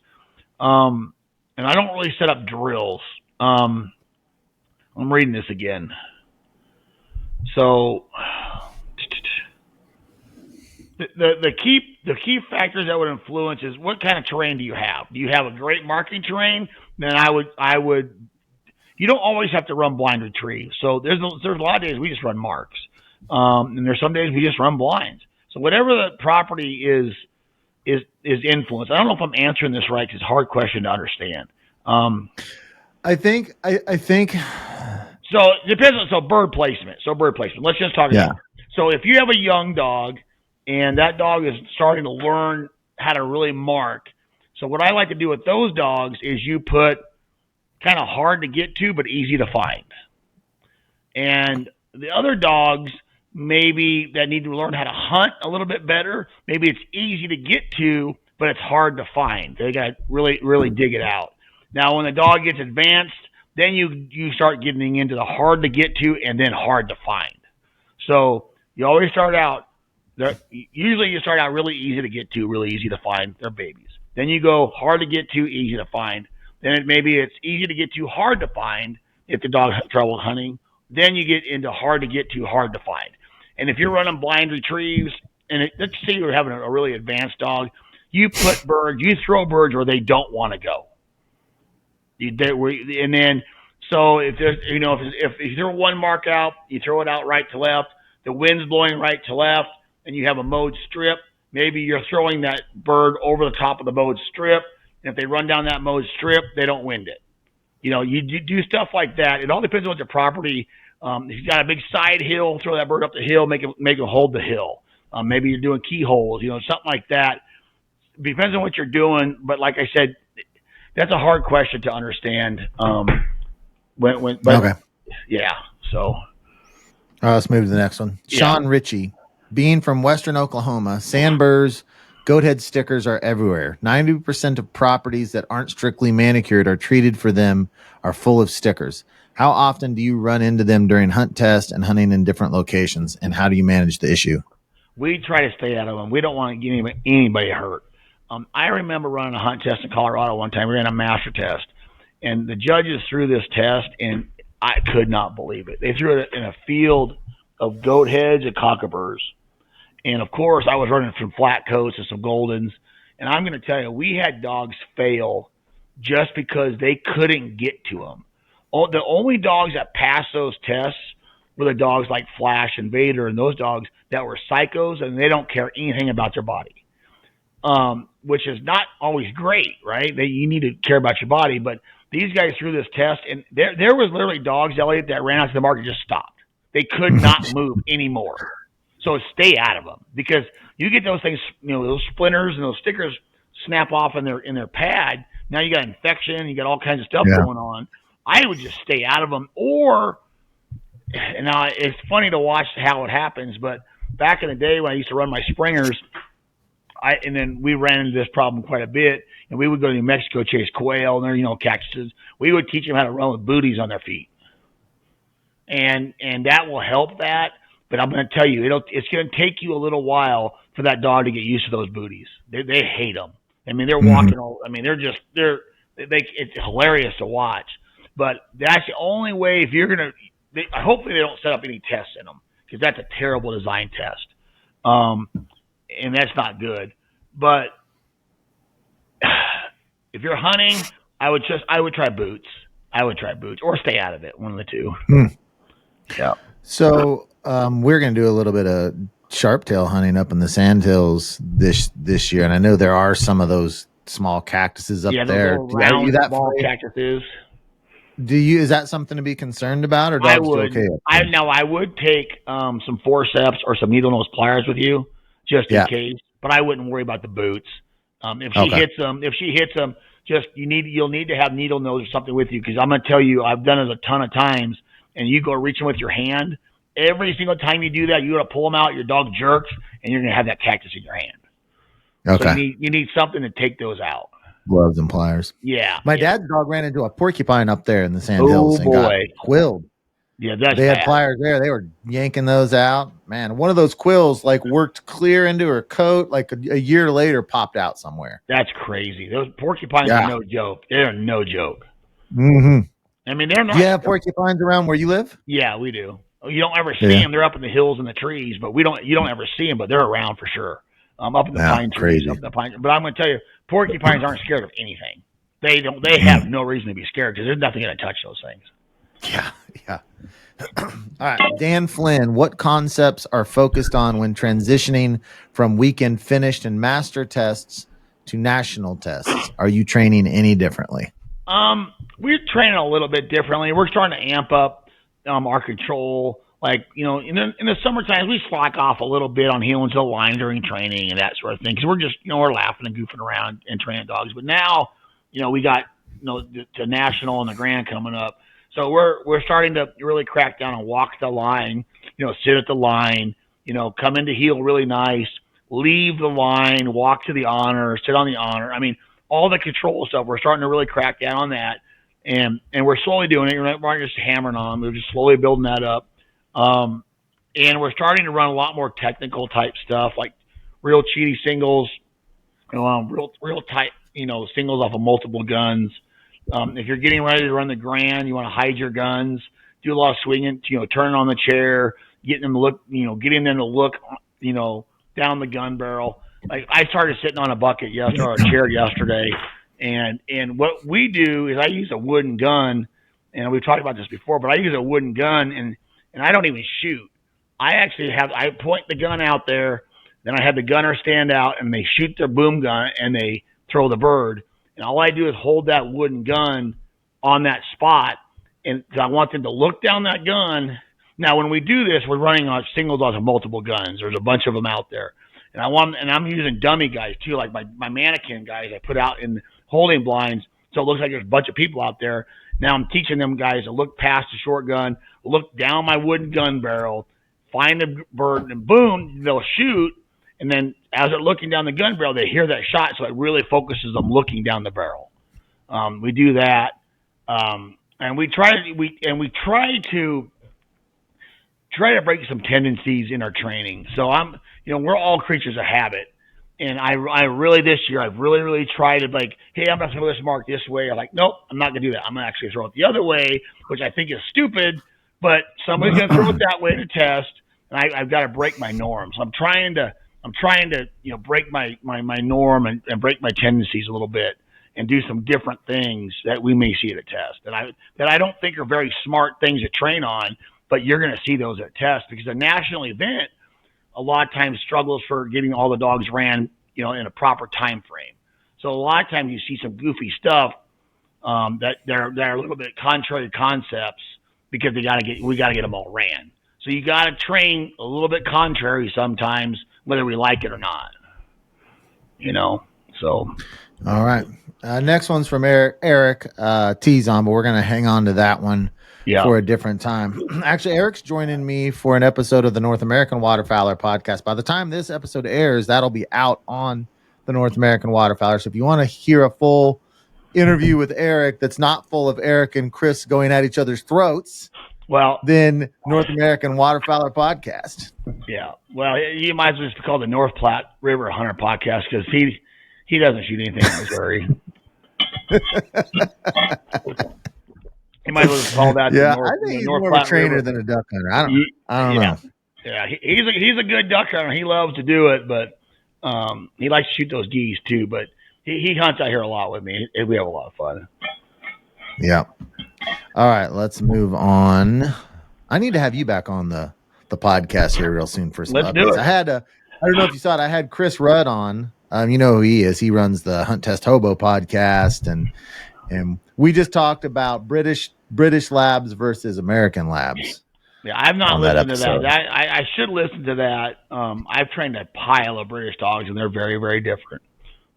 Speaker 3: And I don't really set up drills. I'm reading this again. So the key factors that would influence is what kind of terrain do you have? Do you have a great marking terrain? Then I would. You don't always have to run blind retrieve. So there's a lot of days we just run marks, and there's some days we just run blinds. So whatever the property is influenced. I don't know if I'm answering this right because it's a hard question to understand.
Speaker 2: I think.
Speaker 3: So it depends on bird placement. Let's just talk about. So if you have a young dog and that dog is starting to learn how to really mark. So what I like to do with those dogs is you put kind of hard to get to but easy to find. And the other dogs maybe that need to learn how to hunt a little bit better, maybe it's easy to get to but it's hard to find. They got to really dig it out. Now when the dog gets advanced, then you start getting into the hard to get to and then hard to find. So you always start out, usually you start out really easy to get to, really easy to find. They're babies. Then you go hard to get to, easy to find. Then it's easy to get to, hard to find if the dog has trouble hunting. Then you get into hard to get to, hard to find. And if you're running blind retrieves, and let's say you're having a really advanced dog, you throw birds where they don't want to go. And then, so if there's, if you throw one mark out, you throw it out right to left, the wind's blowing right to left, and you have a mowed strip, maybe you're throwing that bird over the top of the mowed strip, and if they run down that mowed strip, they don't wind it. You do stuff like that. It all depends on what the property, if you've got a big side hill, throw that bird up the hill, make it hold the hill. Maybe you're doing keyholes, something like that. It depends on what you're doing, but like I said, that's a hard question to understand.
Speaker 2: Okay.
Speaker 3: Yeah. So.
Speaker 2: Let's move to the next one. Yeah. Sean Ritchie, being from Western Oklahoma, Sandburrs, goat head stickers are everywhere. 90% of properties that aren't strictly manicured or treated for them are full of stickers. How often do you run into them during hunt tests and hunting in different locations? And how do you manage the issue?
Speaker 3: We try to stay out of them. We don't want to get anybody hurt. I remember running a hunt test in Colorado one time. We ran a master test, and the judges threw this test, and I could not believe it. They threw it in a field of goat heads and cockaburrs. And, of course, I was running some flat coats and some goldens. And I'm going to tell you, we had dogs fail just because they couldn't get to them. The only dogs that passed those tests were the dogs like Flash and Vader and those dogs that were psychos and they don't care anything about their body. Which is not always great, right? You need to care about your body, but these guys threw this test, and there was literally dogs, Elliot, that ran out to the market and just stopped. They could not move anymore. So stay out of them because you get those things, those splinters and those stickers snap off in their pad. Now you got infection, you got all kinds of stuff going on. I would just stay out of them. And now it's funny to watch how it happens, but back in the day when I used to run my springers, and then we ran into this problem quite a bit, and we would go to New Mexico, chase quail, and they're, cactuses. We would teach them how to run with booties on their feet. And that will help that. But I'm going to tell you, it's going to take you a little while for that dog to get used to those booties. They hate them. I mean, they're walking all. I mean, it's hilarious to watch. But that's the only way if you're going to – hopefully they don't set up any tests in them because that's a terrible design test. And that's not good. But if you're hunting, I would try boots. I would try boots or stay out of it, one of the two. Yeah.
Speaker 2: So we're going to do a little bit of sharptail hunting up in the sandhills this year, and I know there are some of those small cactuses up there.
Speaker 3: Are you that small cactuses?
Speaker 2: Is that something to be concerned about, or dogs do okay?
Speaker 3: I would take some forceps or some needle nose pliers with you just in case, but I wouldn't worry about the boots. If she hits them, just you'll need to have needle nose or something with you because I'm going to tell you, I've done it a ton of times, and you go reaching with your hand. Every single time you do that, you got to pull them out. Your dog jerks, and you're going to have that cactus in your hand. Okay. So you need something to take those out.
Speaker 2: Gloves and pliers.
Speaker 3: Yeah.
Speaker 2: My dad's dog ran into a porcupine up there in the sandhills and got quilled.
Speaker 3: Yeah,
Speaker 2: they had pliers there. They were yanking those out. Man, one of those quills worked clear into her coat. A year later, popped out somewhere.
Speaker 3: That's crazy. Those porcupines are no joke. They're no joke.
Speaker 2: Mm-hmm.
Speaker 3: I mean, they're not.
Speaker 2: You have porcupines around where you live?
Speaker 3: Yeah, we do. You don't ever see them. They're up in the hills and the trees, but you don't ever see them. But they're around for sure. Up in the pine trees. Up in the pine. But I'm going to tell you, porcupines aren't scared of anything. They don't. They have no reason to be scared because there's nothing going to touch those things.
Speaker 2: Yeah. All right, Dan Flynn, what concepts are focused on when transitioning from weekend finished and master tests to national tests? Are you training any differently?
Speaker 3: We're training a little bit differently. We're starting to amp up our control. In the summertime, we slack off a little bit on heeling to the line during training and that sort of thing because we're just we're laughing and goofing around and training dogs. But now we got the national and the grand coming up. So we're starting to really crack down and walk the line, sit at the line, come in to heel really nice, leave the line, walk to the honor, sit on the honor. I mean, all the control stuff, we're starting to really crack down on that. And we're slowly doing it. We're not just hammering on them. We're just slowly building that up. And we're starting to run a lot more technical type stuff like real cheaty singles, real tight, singles off of multiple guns. If you're getting ready to run the grand, you want to hide your guns, do a lot of swinging, turning on the chair, getting them to look, down the gun barrel. Like I started sitting on a bucket or a chair yesterday, and what we do is I use a wooden gun, and we've talked about this before, but I use a wooden gun and I don't even shoot. I point the gun out there, then I have the gunner stand out and they shoot their boom gun and they throw the bird. And all I do is hold that wooden gun on that spot, and I want them to look down that gun. Now, when we do this, we're running on singles off of multiple guns. There's a bunch of them out there, and I'm using dummy guys too, like my mannequin guys I put out in holding blinds, so it looks like there's a bunch of people out there. Now I'm teaching them guys to look past the short gun, look down my wooden gun barrel, find the bird, and boom, they'll shoot. And then as they're looking down the gun barrel, they hear that shot, so it really focuses them looking down the barrel. We do that, and we try to break some tendencies in our training. So we're all creatures of habit, and I really this year I've really tried to hey, I'm not going to throw this mark this way. I'm like, nope, I'm not going to do that. I'm going to actually throw it the other way, which I think is stupid, but somebody's going to throw it that way to test, and I've got to break my norms. I'm trying to break my norm and break my tendencies a little bit and do some different things that we may see at a test that I don't think are very smart things to train on, but you're going to see those at a test because a national event a lot of times struggles for getting all the dogs ran, in a proper time frame. So a lot of times you see some goofy stuff that they're a little bit contrary concepts because we got to get them all ran. So you got to train a little bit contrary sometimes, whether we like it or not, so.
Speaker 2: All right. Next one's from Eric T's on, but we're going to hang on to that one for a different time. Actually, Eric's joining me for an episode of the North American Waterfowler podcast. By the time this episode airs, that'll be out on the North American Waterfowler. So if you want to hear a full interview with Eric that's not full of Eric and Chris going at each other's throats, then North American Waterfowler podcast.
Speaker 3: Yeah. Well, you might as well just call the North Platte River Hunter podcast because he doesn't shoot anything in Missouri. You might as well just call that
Speaker 2: Yeah,
Speaker 3: the
Speaker 2: I
Speaker 3: North,
Speaker 2: think he's
Speaker 3: North
Speaker 2: more of a
Speaker 3: Platte
Speaker 2: trainer
Speaker 3: River.
Speaker 2: than a duck hunter. I don't
Speaker 3: Yeah,
Speaker 2: know.
Speaker 3: yeah. He's a good duck hunter. He loves to do it, but he likes to shoot those geese too. But he hunts out here a lot with me. We have a lot of fun.
Speaker 2: Yeah. All right, let's move on. I need to have you back on the podcast here real soon for some
Speaker 3: Let's do
Speaker 2: updates.
Speaker 3: it.
Speaker 2: I don't know if you saw it. I had Chris Rudd on. You know who he is. He runs the Hunt Test Hobo podcast, and we just talked about British labs versus American labs.
Speaker 3: Yeah, I've not
Speaker 2: on that
Speaker 3: listened to
Speaker 2: episode.
Speaker 3: that. I should listen to that. I've trained a pile of British dogs, and they're very, very different.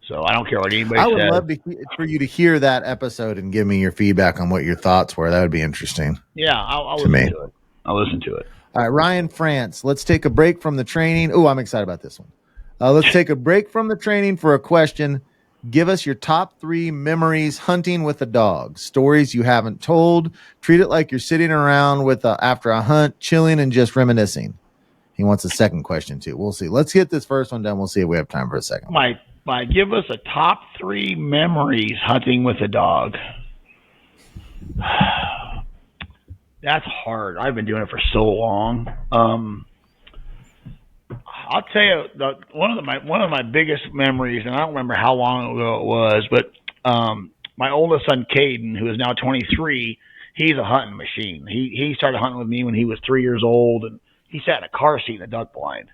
Speaker 3: So I don't care what anybody
Speaker 2: I would
Speaker 3: says.
Speaker 2: love for you to hear that episode and give me your feedback on what your thoughts were. That would be interesting.
Speaker 3: Yeah, I'll
Speaker 2: to
Speaker 3: listen
Speaker 2: me.
Speaker 3: to it. I'll listen to it.
Speaker 2: All right, Ryan France, let's take a break from the training. Oh, I'm excited about this one. Let's take a break from the training for a question. Give us your top 3 memories hunting with a dog. Stories you haven't told. Treat it like you're sitting around with after a hunt, chilling and just reminiscing. He wants a second question too. We'll see. Let's get this first one done. We'll see if we have time for a second.
Speaker 3: Give us a top 3 memories hunting with a dog. That's hard. I've been doing it for so long. I'll tell you one of my biggest memories, and I don't remember how long ago it was, but my oldest son Caden, who is now 23, he's a hunting machine. He started hunting with me when he was 3 years old, and he sat in a car seat in a duck blind.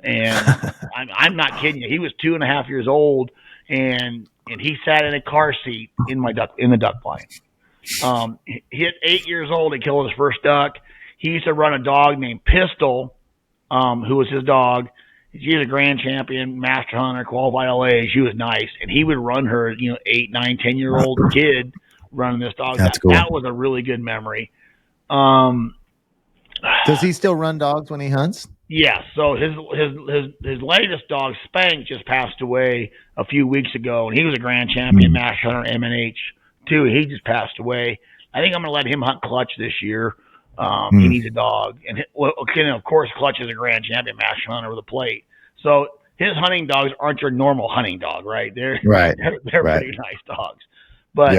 Speaker 3: And I'm not kidding you. He was 2.5 years old, and he sat in a car seat in the duck blind. He at 8 years old, he killed his first duck. He used to run a dog named Pistol, who was his dog. She's a grand champion, master hunter, qualified LA. She was nice, and he would run her, 8, 9, 10-year-old kid running this dog.
Speaker 2: That's cool.
Speaker 3: That was a really good memory.
Speaker 2: Does he still run dogs when he hunts?
Speaker 3: Yeah. So his latest dog, Spank, just passed away a few weeks ago, and he was a grand champion, master hunter, M&H too. He just passed away. I think I'm going to let him hunt Clutch this year. He needs a dog, and of course, Clutch is a grand champion master hunter with a plate. So his hunting dogs aren't your normal hunting dog, right? They're pretty nice dogs. But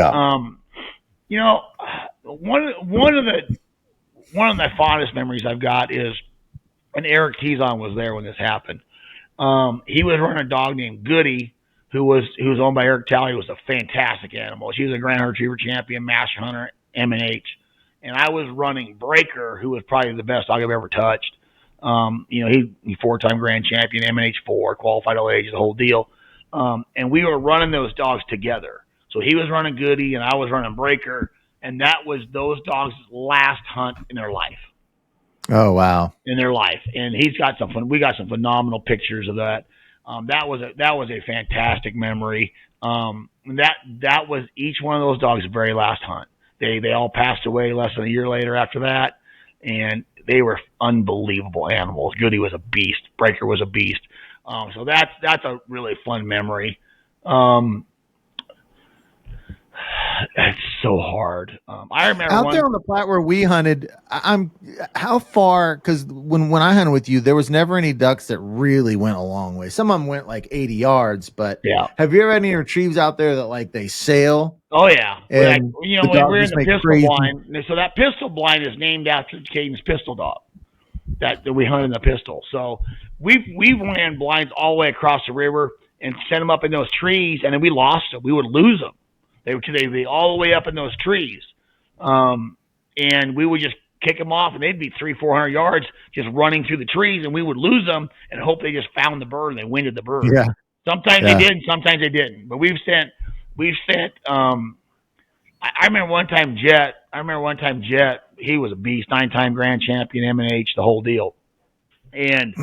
Speaker 3: one of the fondest memories I've got is, and Eric Tizon was there when this happened. He was running a dog named Goody, who was owned by Eric Talley. He was a fantastic animal. She was a grand retriever champion, master hunter, M&H. And I was running Breaker, who was probably the best dog I've ever touched. He 4-time grand champion, M&H4, qualified all ages, the whole deal. And we were running those dogs together. So he was running Goody, and I was running Breaker, and that was those dogs' last hunt in their life.
Speaker 2: Oh, wow.
Speaker 3: In their life. And he's got we got some phenomenal pictures of that. That was a fantastic memory. That was each one of those dogs' very last hunt. They all passed away less than a year later after that, and they were unbelievable animals. Goody was a beast. Breaker was a beast. So that's a really fun memory. It's so hard. I remember
Speaker 2: out there on the Platte where we hunted. How far? Because when I hunted with you, there was never any ducks that really went a long way. Some of them went like 80 yards. But have you ever had any retrieves out there that they sail?
Speaker 3: Oh yeah,
Speaker 2: and
Speaker 3: when we're in the pistol blind. So that pistol blind is named after Caden's pistol dog that we hunted in the pistol. So we ran blinds all the way across the river and sent them up in those trees, and then we lost them. We would lose them. They would be all the way up in those trees. And we would just kick them off, and they'd be 300-400 yards just running through the trees, and we would lose them and hope they just found the bird and they winded the bird.
Speaker 2: Yeah.
Speaker 3: Sometimes they did, sometimes they didn't. But we've sent I remember one time Jet, he was a beast, 9-time grand champion, M&H, the whole deal. And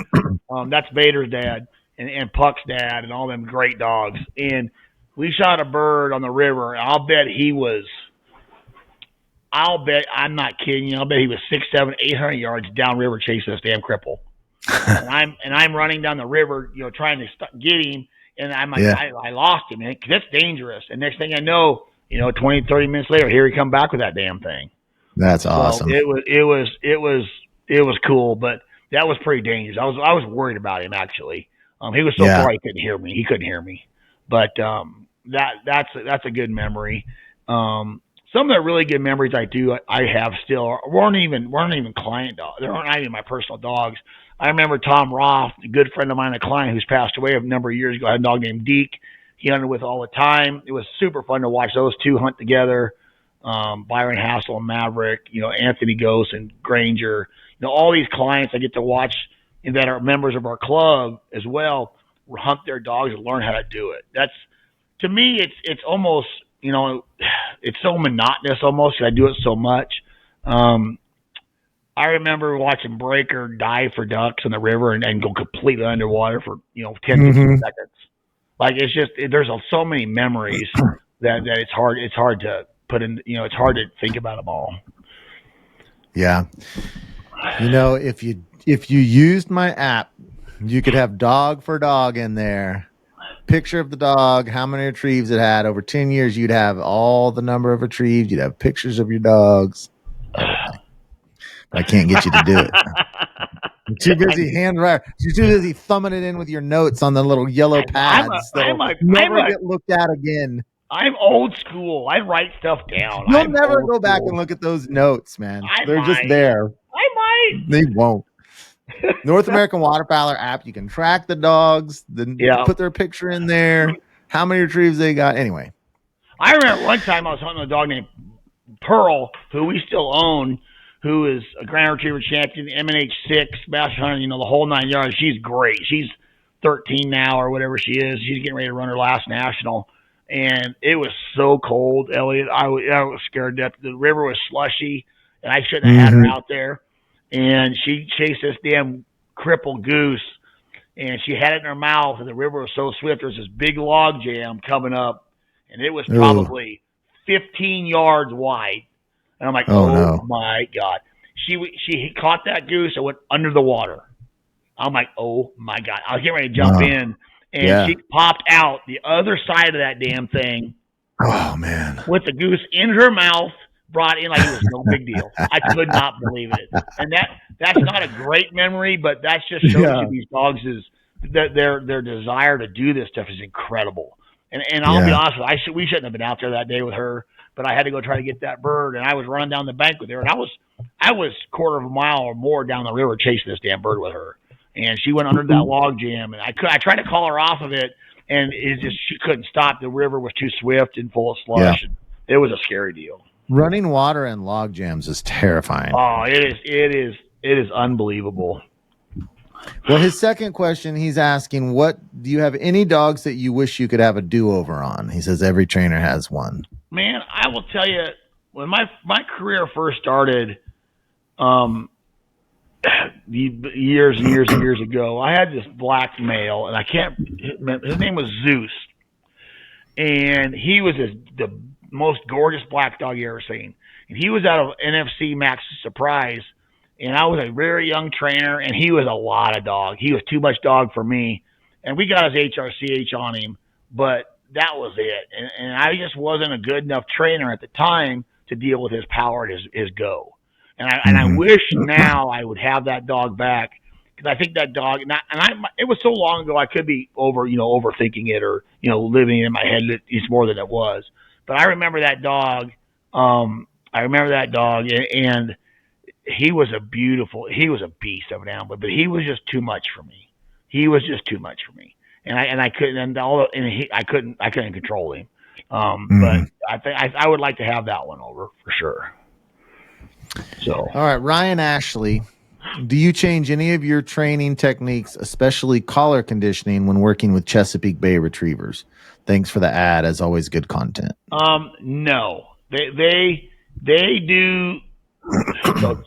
Speaker 3: that's Vader's dad and Puck's dad and all them great dogs. And we shot a bird on the river, and I'm not kidding you, I'll bet he was 600, 700, 800 yards downriver chasing this damn cripple. and I'm running down the river, trying to get him, and I'm like, I lost him, man, 'cause that's dangerous. And next thing I know, 20, 30 minutes later, here he come back with that damn thing.
Speaker 2: That's awesome.
Speaker 3: So it was cool, but that was pretty dangerous. I was worried about him actually. He was so far he couldn't hear me. But that's a good memory. some of the really good memories I have still weren't even client dogs. They weren't even my personal dogs. I remember Tom Roth, a good friend of mine, a client who's passed away a number of years ago, had a dog named Deke. He hunted with all the time. It was super fun to watch those two hunt together. Byron Hassel and Maverick, Anthony Ghost and Granger, all these clients I get to watch and that are members of our club as well hunt their dogs and learn how to do it. That's, to me, it's almost, it's so monotonous almost. I do it so much. I remember watching Breaker dive for ducks in the river and go completely underwater for 10, 15 seconds. Like there's so many memories that it's hard to put in. It's hard to think about them all.
Speaker 2: Yeah, if you used my app, you could have dog for dog in there. Picture of the dog, how many retrieves it had over 10 years. You'd have all the number of retrieves. You'd have pictures of your dogs. I can't get you to do it. You're too busy You're too busy thumbing it in with your notes on the little yellow pads that'll never get looked at again.
Speaker 3: I'm old school. I write stuff down.
Speaker 2: You'll never go back and look at those notes, man. They're just there.
Speaker 3: I might.
Speaker 2: They won't. North American Waterfowler app, you can track the dogs, then put their picture in there, how many retrieves they got. Anyway.
Speaker 3: I remember one time I was hunting a dog named Pearl, who we still own, who is a Grand Retriever champion, MNH6, Master Hunter, the whole 9 yards. She's great. She's 13 now or whatever she is. She's getting ready to run her last national. And it was so cold, Elliot. I was scared to death. The river was slushy, and I shouldn't have had her out there. And she chased this damn crippled goose, and she had it in her mouth, and the river was so swift. There was this big log jam coming up, and it was probably 15 yards wide. And I'm like, oh my God. She caught that goose and went under the water. I'm like, oh my God. I was getting ready to jump in, and she popped out the other side of that damn thing.
Speaker 2: Oh, man.
Speaker 3: With the goose in her mouth, brought in like it was no big deal. I could not believe it. And that's not a great memory, but that just shows you these dogs is that their desire to do this stuff is incredible. And I'll be honest with you, we shouldn't have been out there that day with her, but I had to go try to get that bird, and I was running down the bank with her, and I was quarter of a mile or more down the river chasing this damn bird with her. And she went under that log jam, and I tried to call her off of it, and she couldn't stop. The river was too swift and full of slush. And it was a scary deal.
Speaker 2: Running water and log jams is terrifying.
Speaker 3: Oh, it is unbelievable.
Speaker 2: Well, his second question, he's asking, do you have any dogs that you wish you could have a do-over on? He says every trainer has one. Man,
Speaker 3: I will tell you, when my career first started, years and years and years ago, I had this black male, and I can't remember, his name was Zeus, and he was the most gorgeous black dog you ever seen. And he was out of NFC Max Surprise, and I was a very young trainer, and he was a lot of dog. He was too much dog for me, and we got his HRCH on him, but that was it. And I just wasn't a good enough trainer at the time to deal with his power and his go. And I wish now I would have that dog back, because I think that dog, it was so long ago I could be overthinking it or living in my head that it's more than it was. But I remember that dog. And he was a beast of an animal, but he was just too much for me. And I couldn't control him. But I think I would like to have that one over for sure. So,
Speaker 2: all right, Ryan Ashley, do you change any of your training techniques, especially collar conditioning, when working with Chesapeake Bay Retrievers? Thanks for the ad. As always, good content.
Speaker 3: No, they do. So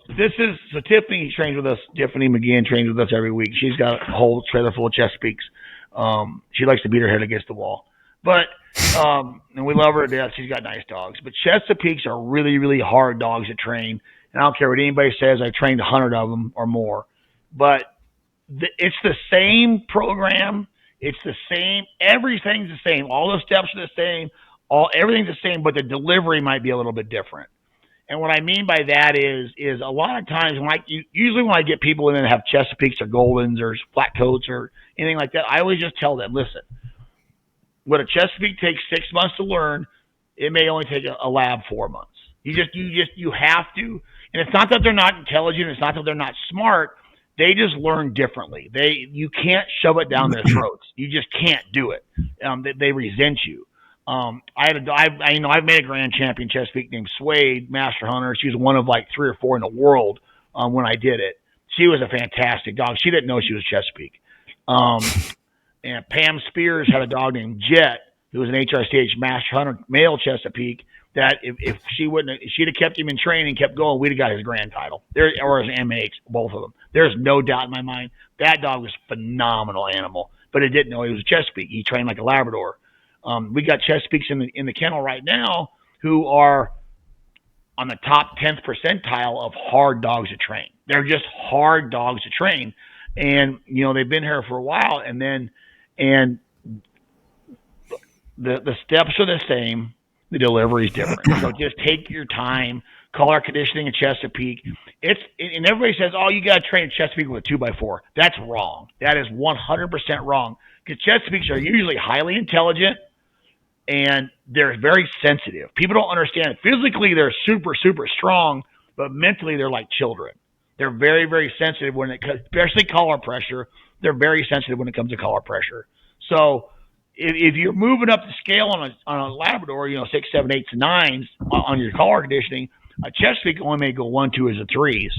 Speaker 3: Tiffany trains with us. Tiffany McGinn trains with us every week. She's got a whole trailer full of Chesapeakes. She likes to beat her head against the wall, but and we love her to death. She's got nice dogs, but Chesapeakes are really, really hard dogs to train. And I don't care what anybody says. I've trained 100 of them or more, but it's the same program. It's the same. Everything's the same. All the steps are the same. Everything's the same, but the delivery might be a little bit different. And what I mean by that is a lot of times usually when I get people in that have Chesapeakes or Goldens or flat coats or anything like that, I always just tell them, listen, what a Chesapeake takes 6 months to learn, it may only take a lab 4 months. You have to. And it's not that they're not intelligent. It's not that they're not smart. They just learn differently. You can't shove it down their throats. You just can't do it. They resent you. I've made a grand champion Chesapeake named Suede, Master Hunter. She was one of like 3 or 4 in the world when I did it. She was a fantastic dog. She didn't know she was Chesapeake. And Pam Spears had a dog named Jet, who was an HRCH Master Hunter male Chesapeake. That if she'd have kept him in training, kept going, we'd have got his grand title. Or his MH, both of them. There's no doubt in my mind that dog was a phenomenal animal, but it didn't know he was a Chesapeake. He trained like a Labrador. We got Chesapeakes in the kennel right now who are on the top 10th percentile of hard dogs to train. They're just hard dogs to train, and they've been here for a while, and the steps are the same. The delivery is different. So just take your time. Collar conditioning in Chesapeake. And everybody says, oh, you got to train Chesapeake with a 2x4. That's wrong. That is 100% wrong. Because Chesapeakes are usually highly intelligent and they're very sensitive. People don't understand it. Physically, they're super, super strong, but mentally, they're like children. They're very, very sensitive especially collar pressure. They're very sensitive when it comes to collar pressure. So if you're moving up the scale on a Labrador, 6, 7, 8s, and 9s on your collar conditioning, a Chesapeake only may go 1, 2s, or 3s,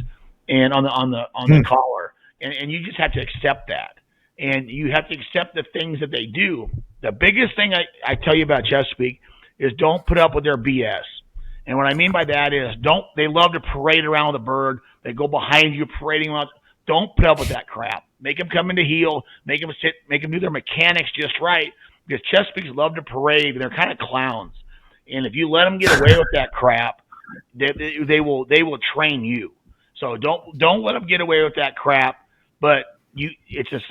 Speaker 3: and on the collar, and you just have to accept that, and you have to accept the things that they do. The biggest thing I tell you about Chesapeake is don't put up with their BS, and what I mean by that is they love to parade around with a bird. They go behind you parading around. Don't put up with that crap. Make them come into heel. Make them sit. Make them do their mechanics just right. Because Chesapeakes love to parade, and they're kind of clowns. And if you let them get away with that crap, they will train you. So don't let them get away with that crap. But it's the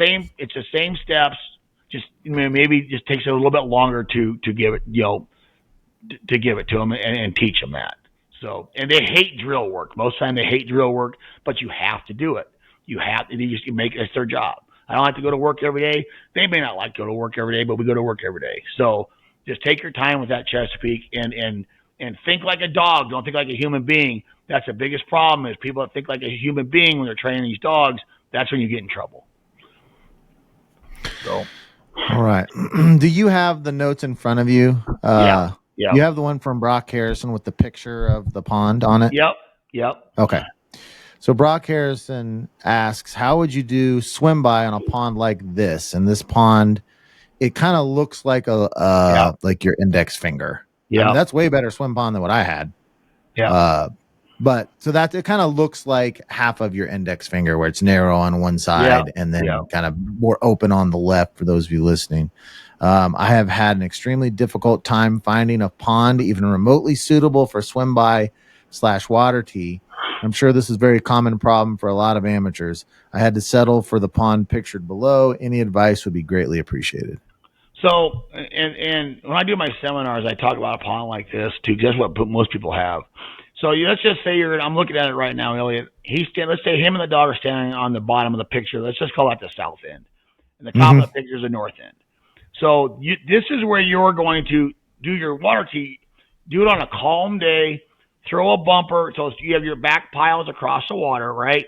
Speaker 3: same steps. Just maybe just takes a little bit longer to give it to give it to them and teach them that. So and they hate drill work. Most of the time they hate drill work, but you have to do it. You have to. It's their job. I don't like to go to work every day. They may not like to go to work every day, but we go to work every day. So just take your time with that Chesapeake and think like a dog. Don't think like a human being. That's the biggest problem is people that think like a human being when they're training these dogs. That's when you get in trouble. So,
Speaker 2: all right. Do you have the notes in front of you?
Speaker 3: Yeah.
Speaker 2: You have the one from Brock Harrison with the picture of the pond on it?
Speaker 3: Yep.
Speaker 2: Okay. So Brock Harrison asks, how would you do swim by on a pond like this? And this pond, it kind of looks like like your index finger.
Speaker 3: Yeah.
Speaker 2: I mean, that's way better swim pond than what I had.
Speaker 3: Yeah.
Speaker 2: But so that it kind of looks like half of your index finger where it's narrow on one side and then kind of more open on the left for those of you listening. I have had an extremely difficult time finding a pond even remotely suitable for swim by / water tea. I'm sure this is a very common problem for a lot of amateurs. I had to settle for the pond pictured below. Any advice would be greatly appreciated.
Speaker 3: So, and when I do my seminars, I talk about a pond like this too, because that's what most people have. So let's just say I'm looking at it right now, Elliot. Let's say him and the dog are standing on the bottom of the picture. Let's just call that the south end. And the top of the picture is the north end. So this is where you're going to do your water tea. Do it on a calm day. Throw a bumper so you have your back piles across the water, right?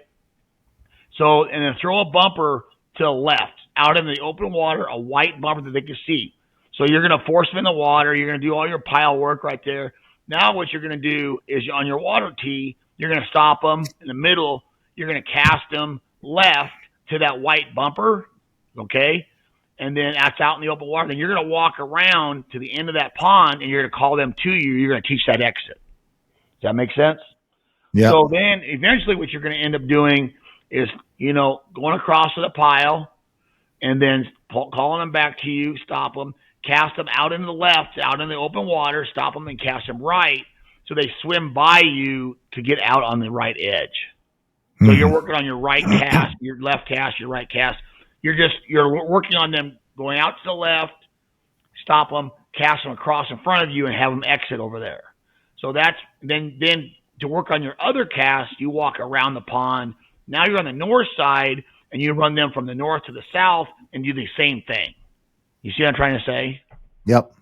Speaker 3: So, and then throw a bumper to the left, out in the open water, a white bumper that they can see. So you're going to force them in the water. You're going to do all your pile work right there. Now what you're going to do is on your water tee, you're going to stop them in the middle. You're going to cast them left to that white bumper, okay? And then that's out in the open water. Then you're going to walk around to the end of that pond, and you're going to call them to you. You're going to teach that exit. Does that make sense?
Speaker 2: Yeah.
Speaker 3: So then eventually what you're going to end up doing is, going across to the pile and then calling them back to you, stop them, cast them out into the left, out in the open water, stop them and cast them right so they swim by you to get out on the right edge. So you're working on your right cast, your left cast, your right cast. You're working on them going out to the left, stop them, cast them across in front of you and have them exit over there. So that's then to work on your other cast, you walk around the pond. Now you're on the north side and you run them from the north to the south and do the same thing. You see what I'm trying to say?
Speaker 2: Yep.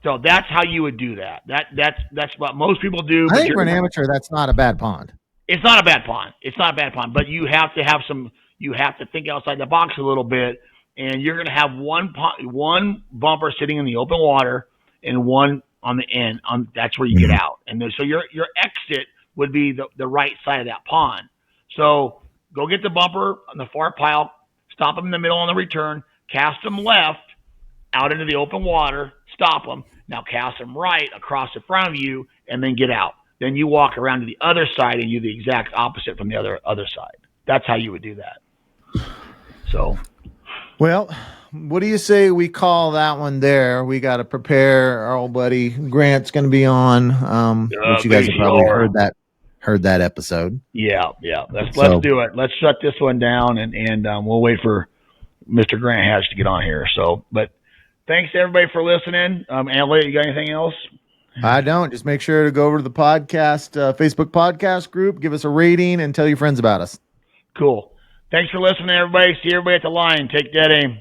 Speaker 3: So that's how you would do that. That's what most people do.
Speaker 2: I think for an amateur, that's not a bad pond.
Speaker 3: It's not a bad pond. It's not a bad pond, but you have to have some. You have to think outside the box a little bit, and you're going to have one bumper sitting in the open water and one on the end. That's where you get out, and so your exit would be the right side of that pond. So go get the bumper on the far pile, stop them in the middle on the return, cast them left out into the open water, stop them. Now cast them right across the front of you, and then get out. Then you walk around to the other side and you do the exact opposite from the other side. That's how you would do that. So,
Speaker 2: well, what do you say we call that one there? We got to prepare. Our old buddy Grant's going to be on, which you guys have probably heard that episode.
Speaker 3: Yeah. Let's do it. Let's shut this one down, and we'll wait for Mr. Grant Hatch to get on here. So, but thanks to everybody for listening. Elliot, you got anything else?
Speaker 2: I don't. Just make sure to go over to the podcast, Facebook podcast group, give us a rating, and tell your friends about us.
Speaker 3: Cool. Thanks for listening, everybody. See everybody at the line. Take that aim.